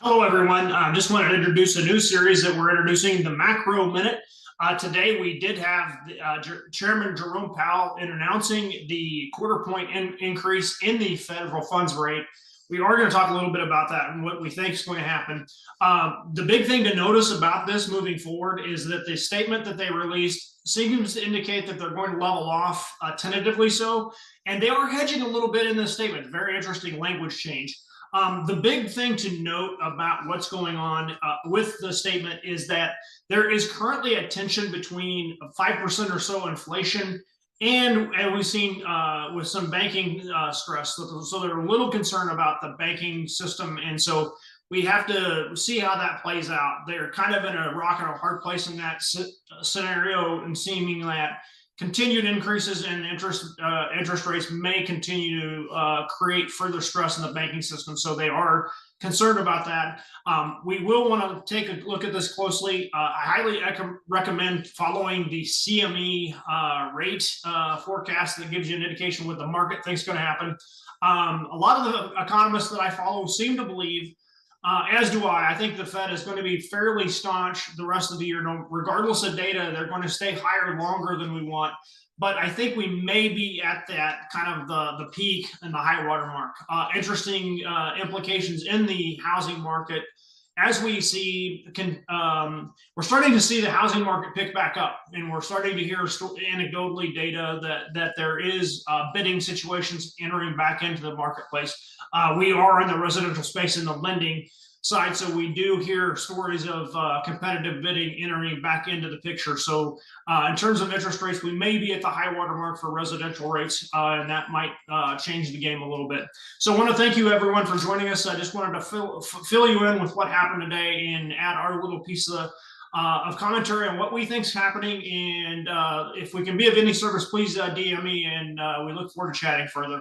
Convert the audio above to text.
Hello, everyone. Just wanted to introduce a new series that we're introducing, the Macro Minute. Today, we did have Chairman Jerome Powell announcing the quarter point increase in the federal funds rate. We are going to talk a little bit about that and what we think is going to happen. The big thing to notice about this moving forward is that the statement that they released seems to indicate that they're going to level off, tentatively so, and they are hedging a little bit in this statement. Very interesting language change. The big thing to note about what's going on with the statement is that there is currently a tension between 5% or so inflation and we've seen with some banking stress. So they're a little concerned about the banking system. And so we have to see how that plays out. They're kind of in a rock and a hard place in that scenario, and seeming that continued increases in interest rates may continue to create further stress in the banking system. So they are concerned about that. We will want to take a look at this closely. I highly recommend following the CME rate forecast that gives you an indication what the market thinks is going to happen. A lot of the economists that I follow seem to believe, as do I think the Fed is going to be fairly staunch the rest of the year. No, regardless of data, they're going to stay higher longer than we want. But I think we may be at that kind of the peak and the high water mark. Interesting implications in the housing market. As we see, we're starting to see the housing market pick back up, and we're starting to hear anecdotally data that there is bidding situations entering back into the marketplace. We are in the residential space in the lending side, so we do hear stories of competitive bidding entering back into the picture. So in terms of interest rates, we may be at the high water mark for residential rates, and that might change the game a little bit. So I want to thank you, everyone, for joining us. I just wanted to fill you in with what happened today and add our little piece of commentary on what we think is happening. And if we can be of any service, please DM me, and we look forward to chatting further.